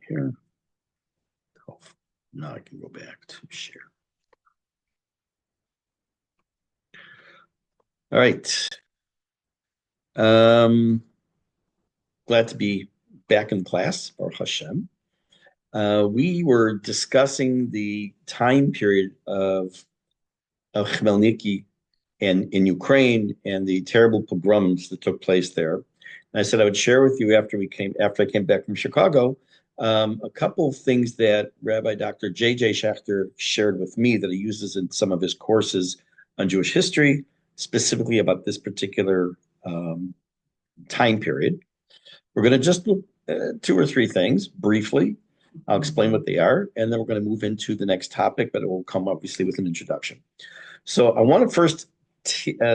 here. Oh, now I can go back to share. All right. Glad to be back in class, Baruch Hashem. We were discussing the time period of Khmelnytsky in Ukraine and the terrible pogroms that took place there. And I said I would share with you after I came back from Chicago, a couple of things that Rabbi Dr. J.J. Schachter shared with me that he uses in some of his courses on Jewish history, specifically about this particular time period. We're going to just look two or three things briefly. I'll explain what they are, and then we're going to move into the next topic, but it will come obviously with an introduction. So I want to first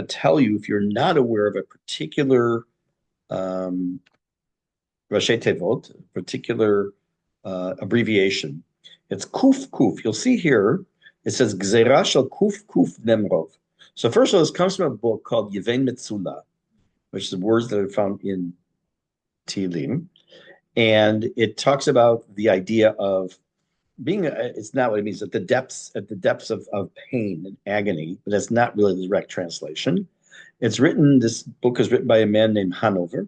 tell you, if you're not aware of a particular Rashi Tevot, particular abbreviation, it's Kuf Kuf. You'll see here, it says Gzera Shel Kuf Kuf Nemrov. So first of all, this comes from a book called Yeven Metzula, which is words that are found in Tehillim. And it talks about the idea of being, it's not what it means, at the depths of pain and agony, but that's not really the direct translation. This book is written by a man named Hanover.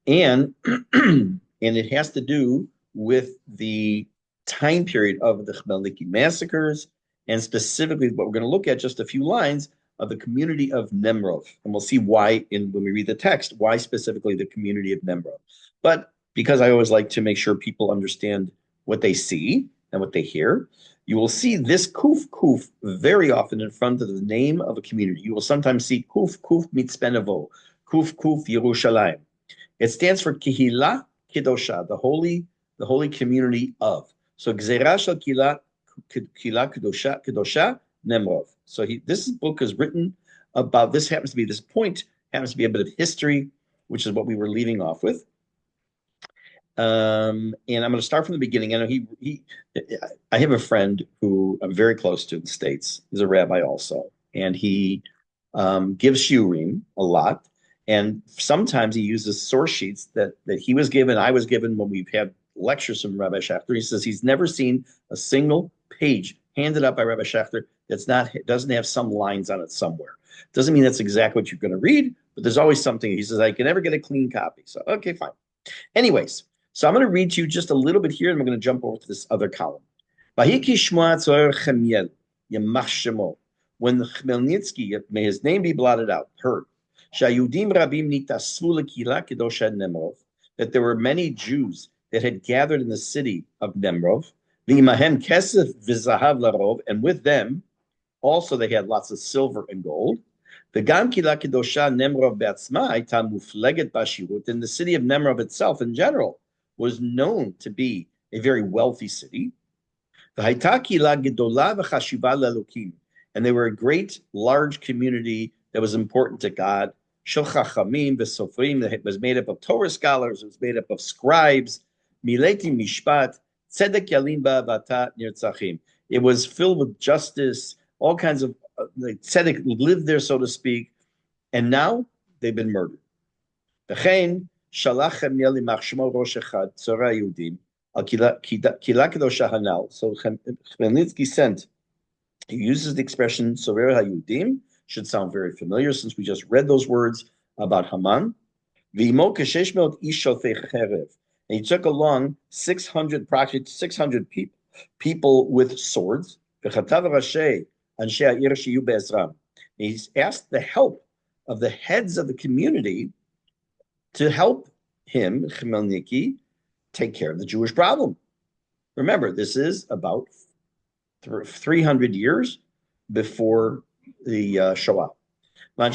And, and it has to do with the time period of the Khmelnytsky massacres, and specifically what we're going to look at, just a few lines of the community of Nemrov. And we'll see why when we read the text, why specifically the community of Nemrov. But because I always like to make sure people understand what they see and what they hear, you will see this Kuf Kuf very often in front of the name of a community. You will sometimes see Kuf Kuf Mitzpenevo, Kuf Kuf Yerushalayim. It stands for Kihila Kedosha, the holy community of. So Gzera Shel Kihila Kedosha Nemrov. So this book is written about, this happens to be a bit of history, which is what we were leaving off with. And I'm going to start from the beginning. I know I have a friend who I'm very close to in the States. He's a rabbi also, and he gives shiurim a lot. And sometimes he uses source sheets that he was given, I was given when we've had lectures from Rabbi Schachter. He says he's never seen a single page handed up by Rabbi Schachter doesn't have some lines on it somewhere. Doesn't mean that's exactly what you're going to read, but there's always something. He says I can never get a clean copy. So okay, fine. Anyways, so I'm going to read to you just a little bit here, and I'm going to jump over to this other column. When Khmelnytsky, may his name be blotted out, heard that there were many Jews that had gathered in the city of Nemrov, and with them also they had lots of silver and gold. And the city of Nemrov itself in general was known to be a very wealthy city. And they were a great, large community that was important to God. That was made up of Torah scholars, it was made up of scribes, mileti mishpat, tzedek yalim ba'avata nirtzachim. It was filled with justice, all kinds of tzedek lived there, so to speak, and now they've been murdered. V'chein shalach Chemiel limach shmo rosh echad tzora Yehudim al kila kedosha hanal. So Khmelnytsky sent. He uses the expression tzora Yehudim. Should sound very familiar since we just read those words about Haman. And he took along 600 people with swords. He's asked the help of the heads of the community to help him, Khmelnytsky, take care of the Jewish problem. Remember, this is about 300 years before the Shoah. And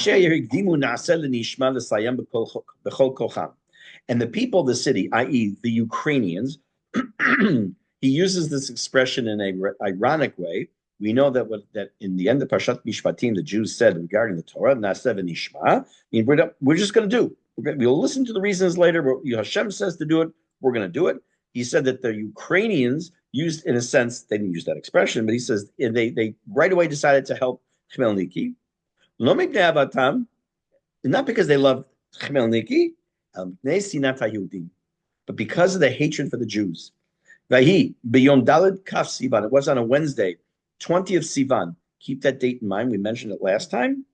the people of the city, i.e. the Ukrainians, he uses this expression in an ironic way. We know that in the end of Parshat Mishpatim, the Jews said regarding the Torah, Na'aseh v'nishma, we're just going to do. We'll listen to the reasons later, but Hashem says to do it, we're going to do it. He said that the Ukrainians used, in a sense, they didn't use that expression, but he says they right away decided to help Khmelnytsky. Not because they love Khmelnytsky, but because of the hatred for the Jews. Vahi, B'yom Daled Kaf Sivan, it was on a Wednesday, 20th Sivan. Keep that date in mind. We mentioned it last time.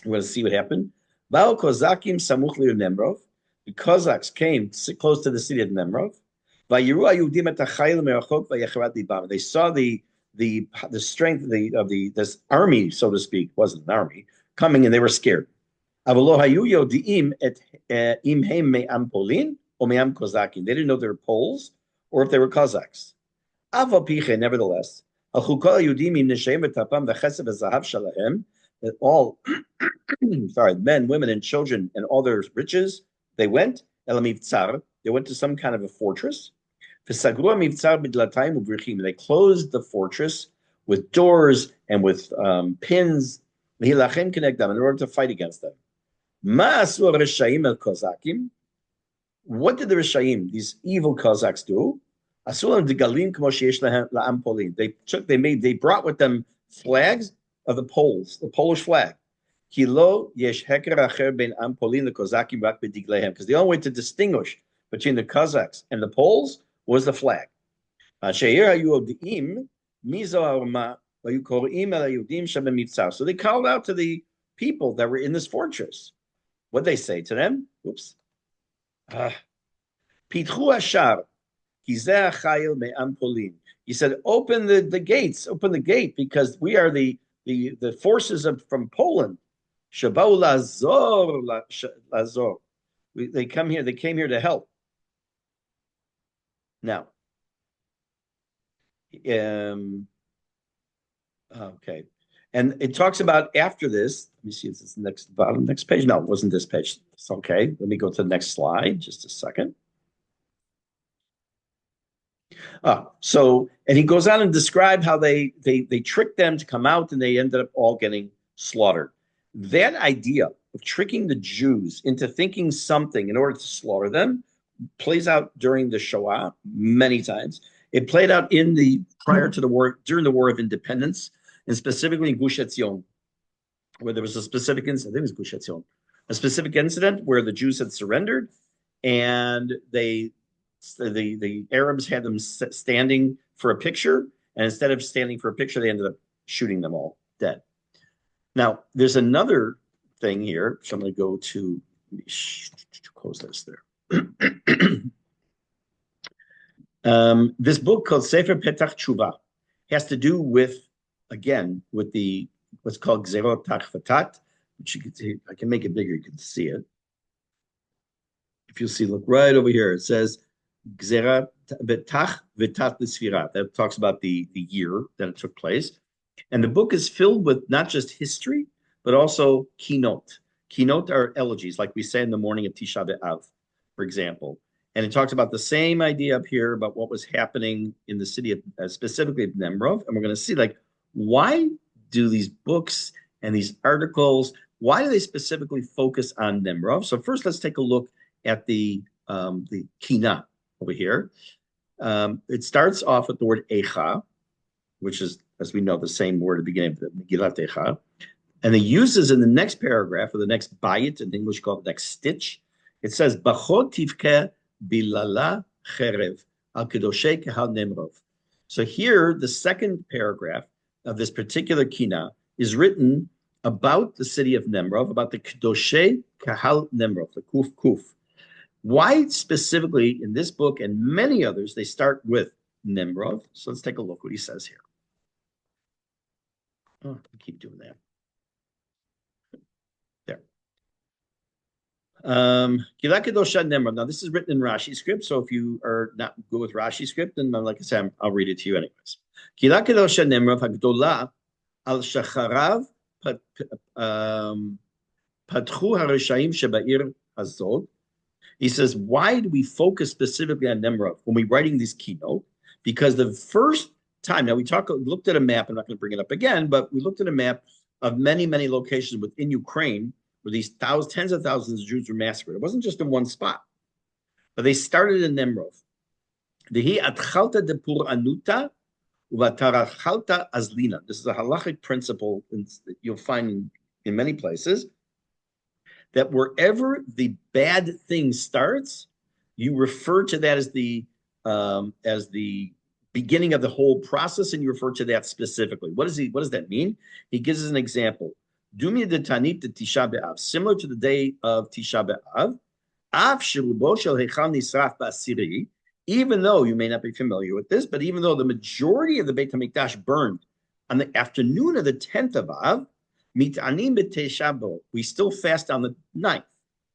We're going to see what happened. Val Kozakim Samuch Nemrov. The Cossacks came close to the city of Nemrov. They saw the strength of this army, so to speak, wasn't an army, coming, and they were scared. They didn't know they were Poles or if they were Cossacks. Nevertheless, that all sorry, men, women, and children, and all their riches, they went they went to some kind of a fortress. They closed the fortress with doors and with pins in order to fight against them. What did the Rishaim, these evil Cossacks, do? They brought with them flags of the Poles, the Polish flag. Because the only way to distinguish between the Cossacks and the Poles was the flag. So they called out to the people that were in this fortress. What they say to them? Oops. Pitchu ashar, he said, open the gates, open the gate, because we are the forces from Poland. Shabau lazor. They came here to help. Now, okay. And it talks about after this, let me see if it's the next page. No, it wasn't this page. It's okay. Let me go to the next slide, just a second. And he goes on and describe how they tricked them to come out and they ended up all getting slaughtered. That idea of tricking the Jews into thinking something in order to slaughter them plays out during the Shoah many times. It played out prior to the war, during the War of Independence, and specifically in Gush Etzion, where there was a specific incident. I think it was Gush Etzion, a specific incident where the Jews had surrendered, and the Arabs had them standing for a picture, and instead of standing for a picture, they ended up shooting them all dead. Now, there's another thing here, so I'm going to go to close this there. This book called Sefer Petach Tshuva has to do with, again, with what's called Gzerot Tach, which you can see. I can make it bigger, you can see it. If you'll see, look right over here, it says Gzerat Betach V'tat L'Sfirat. That talks about the year that it took place. And the book is filled with not just history, but also keynote. Keynote are elegies, like we say in the morning of Tisha B'Av, for example. And it talks about the same idea up here about what was happening in the city of, specifically of Nemrov. And we're going to see, like, why do these books and these articles, why do they specifically focus on Nemrov? So first, let's take a look at the Kina over here. It starts off with the word Echa, which is, as we know, the same word at the beginning of the Megillat Echa. And it uses in the next paragraph, or the next bayit, in English called the next stitch, it says, Bachot tivke bilala cherev al kedoshei kahal Nemrov. So here, the second paragraph of this particular Kina is written about the city of Nemrov, about the kedoshei kahal Nemrov, the kuf kuf. Why specifically in this book and many others, they start with Nemrov? So let's take a look what he says here. Oh, I keep doing that. There. Now, this is written in Rashi script, so if you are not good with Rashi script, then like I said, I'll read it to you anyways. Kila kedosha Nemrov hagdola al shacharav patchu harishayim sheba'ir hazot. He says, why do we focus specifically on Nemrov when we're writing this keynote? Because the first time, now we looked at a map, I'm not going to bring it up again, but we looked at a map of many, many locations within Ukraine where these tens of thousands of Jews were massacred. It wasn't just in one spot, but they started in Nemrov. This is a halachic principle that you'll find in many places, that wherever the bad thing starts, you refer to that as the beginning of the whole process, and you refer to that specifically. What does that mean? He gives us an example. Dumi de Tanit de Tisha B'Av, similar to the day of Tisha B'Av, Av Shirubo Shel Heichal Nisraf B'Asiri, even though you may not be familiar with this, but even though the majority of the Beit HaMikdash burned on the afternoon of the 10th of Av, Mit'anim B'Tisha B'Av, we still fast on the 9th.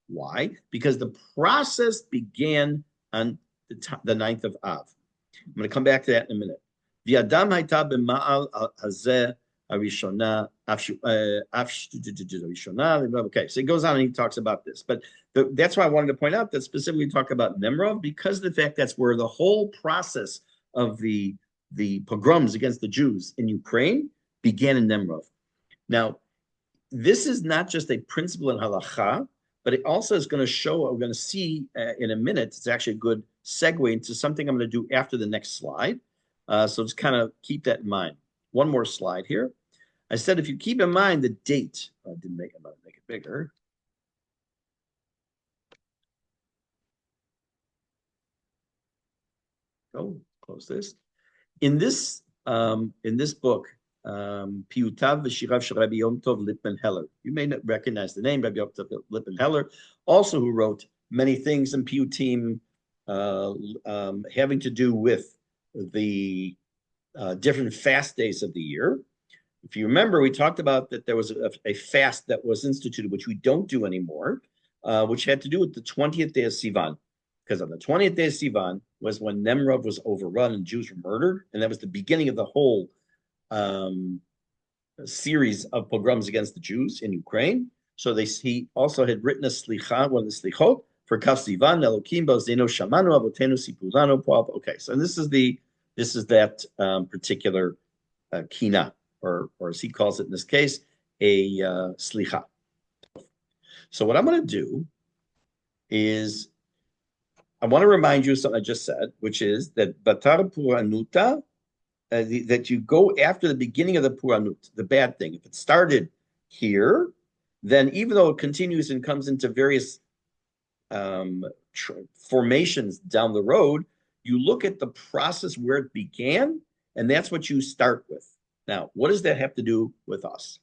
Why? Because the process began on the 9th of Av. I'm going to come back to that in a minute. V'Adam hayta b'ma'al hazeh harishona. Okay, so he goes on and he talks about this. But that's why I wanted to point out that specifically talk about Nemrov, because of the fact that's where the whole process of the pogroms against the Jews in Ukraine began in Nemrov. Now, this is not just a principle in halacha, but it also is going to show, we're going to see in a minute, it's actually a good segue into something I'm going to do after the next slide. So just kind of keep that in mind. One more slide here. I said, if you keep in mind the date, I didn't make it, I'm going to make it bigger. Oh, close this. In this book, Piyutav v'Shirav shel Rabbi Yom Tov Lipman Heller. You may not recognize the name, Rabbi Yom Tov Lipman Heller, also who wrote many things in Piyutim having to do with the different fast days of the year. If you remember, we talked about that there was a fast that was instituted, which we don't do anymore, which had to do with the 20th day of Sivan. Because on the 20th day of Sivan was when Nemrov was overrun and Jews were murdered, and that was the beginning of the whole series of pogroms against the Jews in Ukraine. So he also had written a slicha, one of the slichot, for Kaf Sivan, Elokim Bozeno Shamanu Avotenu Sipulano. Okay, so this is that particular kina, or as he calls it in this case, a slicha. So what I'm going to do is I want to remind you of something I just said, which is that Batar Puranuta, that you go after the beginning of the Puranut, the bad thing. If it started here, then even though it continues and comes into various formations down the road, you look at the process where it began, and that's what you start with. Now, what does that have to do with us?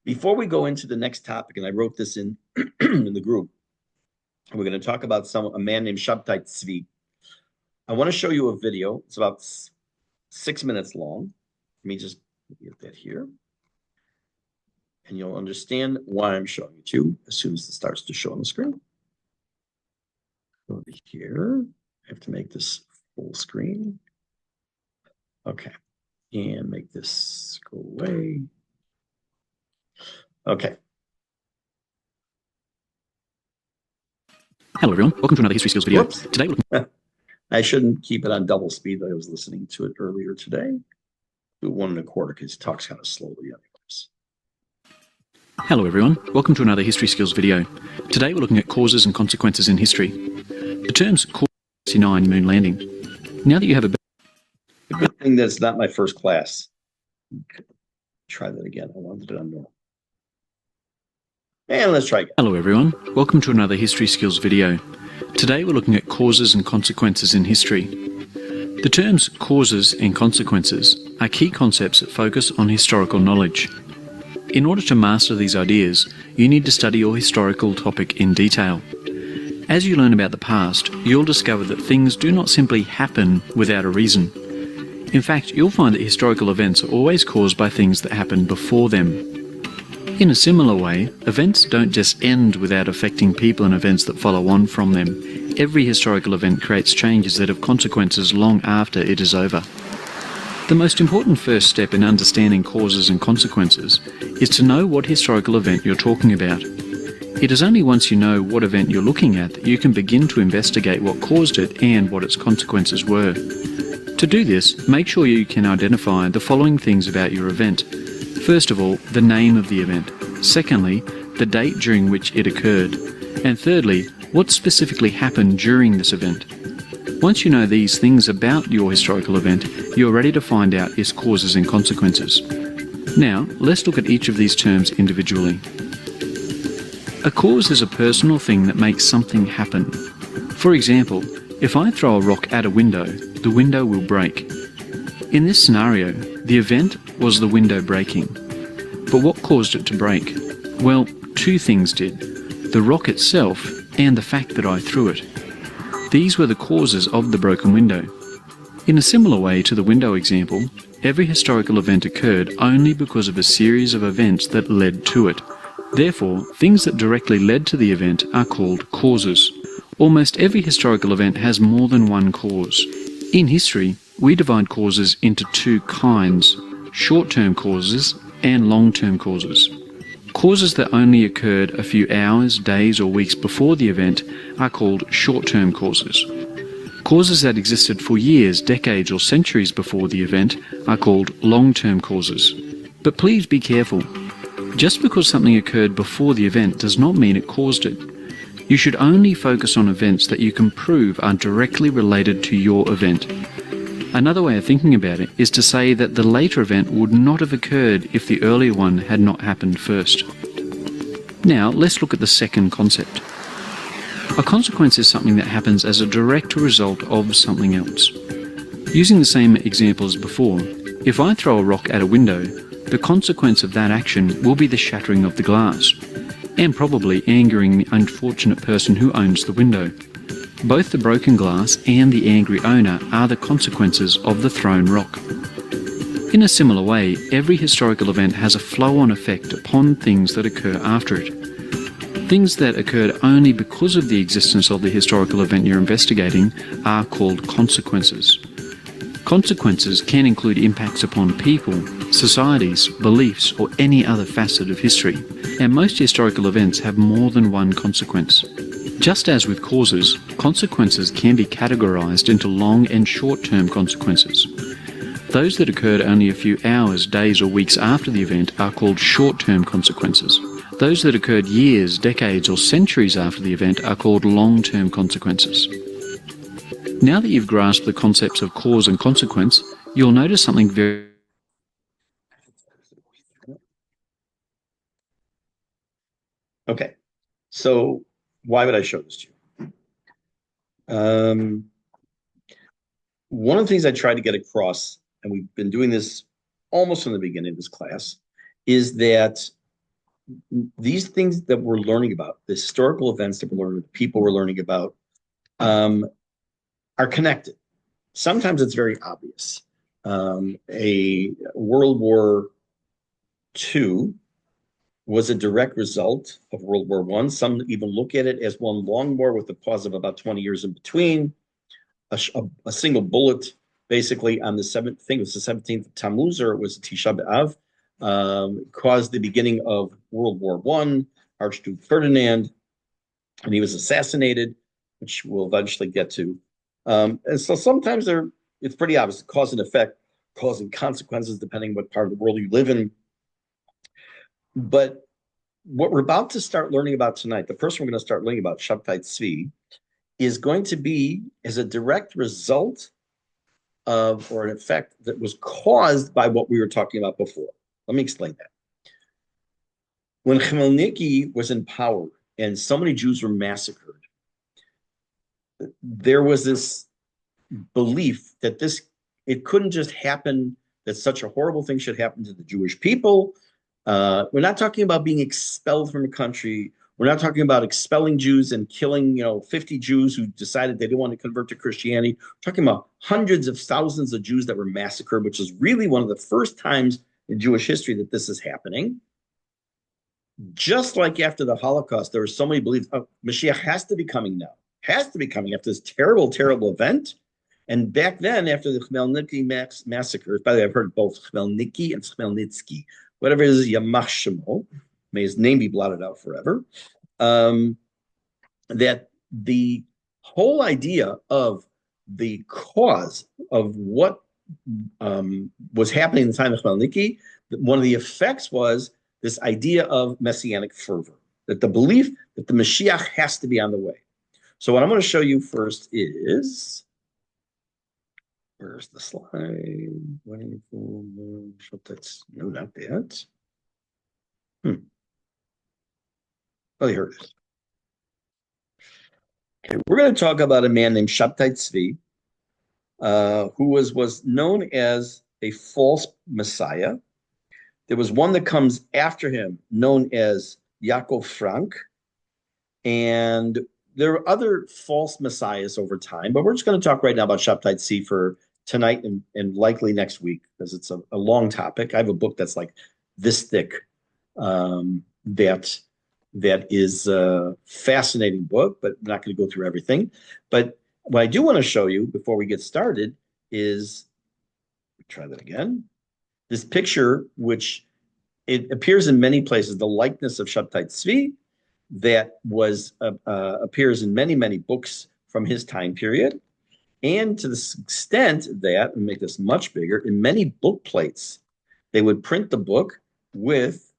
Before we go into the next topic, and I wrote this in, in the group, we're going to talk about a man named Shabbtai Zevi. I want to show you a video. It's about 6 minutes long. Let me just get that here. And you'll understand why I'm showing it to you as soon as it starts to show on the screen. Over here. I have to make this full screen. Okay. And make this go away. Okay. Hello everyone, welcome to another History Skills video. Whoops. Today I shouldn't keep it on double speed. I was listening to it earlier today. Do 1 1/4 because it talks kind of slowly anyways. Hello everyone, welcome to another History Skills video. Today we're looking at causes and consequences in history. The terms cause 69 moon landing. Now that you have a good thing that's not my first class. Okay. Try that again. I wanted it on normal. And let's try again. Hello everyone, welcome to another History Skills video. Today we're looking at causes and consequences in history. The terms causes and consequences are key concepts that focus on historical knowledge. In order to master these ideas, you need to study your historical topic in detail. As you learn about the past, you'll discover that things do not simply happen without a reason. In fact, you'll find that historical events are always caused by things that happened before them. In a similar way, events don't just end without affecting people and events that follow on from them. Every historical event creates changes that have consequences long after it is over. The most important first step in understanding causes and consequences is to know what historical event you're talking about. It is only once you know what event you're looking at that you can begin to investigate what caused it and what its consequences were. To do this, make sure you can identify the following things about your event. First of all, the name of the event. Secondly, the date during which it occurred. And thirdly, what specifically happened during this event. Once you know these things about your historical event, you're ready to find out its causes and consequences. Now, let's look at each of these terms individually. A cause is a personal thing that makes something happen. For example, if I throw a rock at a window, the window will break. In this scenario, the event was the window breaking. But what caused it to break? Well, two things did: the rock itself and the fact that I threw it. These were the causes of the broken window. In a similar way to the window example, every historical event occurred only because of a series of events that led to it. Therefore, things that directly led to the event are called causes. Almost every historical event has more than one cause. In history, we divide causes into two kinds: short-term causes and long-term causes. Causes that only occurred a few hours, days, or weeks before the event are called short-term causes. Causes that existed for years, decades, or centuries before the event are called long-term causes. But please be careful. Just because something occurred before the event does not mean it caused it. You should only focus on events that you can prove are directly related to your event. Another way of thinking about it is to say that the later event would not have occurred if the earlier one had not happened first. Now, let's look at the second concept. A consequence is something that happens as a direct result of something else. Using the same example as before, if I throw a rock at a window, the consequence of that action will be the shattering of the glass, and probably angering the unfortunate person who owns the window. Both the broken glass and the angry owner are the consequences of the thrown rock. In a similar way, every historical event has a flow-on effect upon things that occur after it. Things that occurred only because of the existence of the historical event you're investigating are called consequences. Consequences can include impacts upon people, societies, beliefs, or any other facet of history, and most historical events have more than one consequence. Just as with causes, consequences can be categorized into long and short-term consequences. Those that occurred only a few hours, days, or weeks after the event are called short-term consequences. Those that occurred years, decades, or centuries after the event are called long-term consequences. Now that you've grasped the concepts of cause and consequence, you'll notice something very... Okay, so why would I show this to you? One of the things I tried to get across, and we've been doing this almost from the beginning of this class, is that these things that we're learning about, the historical events that we're learning, the people we're learning about, are connected. Sometimes it's very obvious. A World War II was a direct result of World War I. Some even look at it as one long war with a pause of about 20 years in between. A single bullet, basically, on the 7th, I think it was the 17th of Tammuz, or it was Tisha B'Av, caused the beginning of World War I. Archduke Ferdinand, and he was assassinated, which we'll eventually get to. And so sometimes it's pretty obvious, cause and effect, cause and consequences, depending what part of the world you live in. But what we're about to start learning about tonight, the first one we're going to start learning about, Shabbtai Zevi, is going to be as a direct result of, or an effect that was caused by what we were talking about before. Let me explain that. When Khmelnytsky was in power and so many Jews were massacred, there was this belief that it couldn't just happen, that such a horrible thing should happen to the Jewish people. We're not talking about being expelled from a country. We're not talking about expelling Jews and killing, 50 Jews who decided they didn't want to convert to Christianity. We're talking about hundreds of thousands of Jews that were massacred, which is really one of the first times in Jewish history that this is happening. Just like after the Holocaust, there were so many beliefs, Mashiach has to be coming now, has to be coming after this terrible, terrible event. And back then, after the Khmelnytsky massacre, by the way, I've heard both Khmelnytsky and Khmelnytsky, whatever it is, Yamach Shemo, may his name be blotted out forever, that the whole idea of the cause of what was happening in the time of Khmelnytsky, one of the effects was this idea of messianic fervor, that the belief that the Mashiach has to be on the way. So what I'm going to show you first is, where's the slide? No, not that. Oh, here it is. We're going to talk about a man named Shabbtai Zevi, who was known as a false messiah. There was one that comes after him, known as Yaakov Frank, and there are other false messiahs over time. But we're just going to talk right now about Shabbtai Zevi for tonight and likely next week because it's a long topic. I have a book that's like this thick. That is a fascinating book, but I'm not going to go through everything. But what I do want to show you before we get started is, try that again, this picture, which it appears in many places, the likeness of Shabbtai Zevi that was appears in many books from his time period, and to the extent that, and make this much bigger, in many book plates, they would print the book with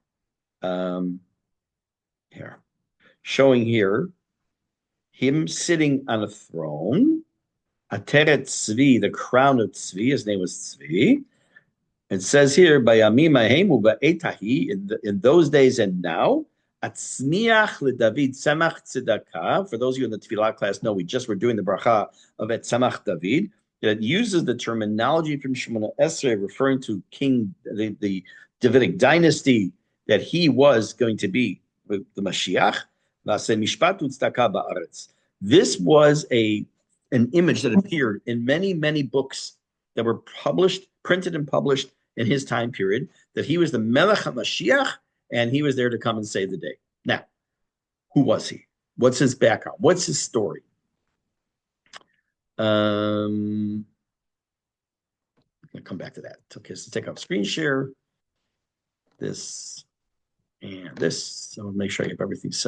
here, showing here him sitting on a throne, Ateret Tzvi, the crown of Tzvi, his name was Tzvi. It says here, Bayamim Ahemu Ba'etahi, in those days and now, Atzmiach LeDavid Tzemach Tzedakah. For those of you in the Tefillah class know, we just were doing the bracha of Et Tzemach David. It uses the terminology from Shemona Esrei, referring to the Davidic dynasty, that he was going to be the Mashiach. This was an image that appeared in many books that were printed and published in his time period, that he was the Melech HaMashiach, and he was there to come and save the day. Now, who was he? What's his background? What's his story? I'm going to come back to that. Okay, so take off screen share, this, and this. So I'll make sure I have everything set.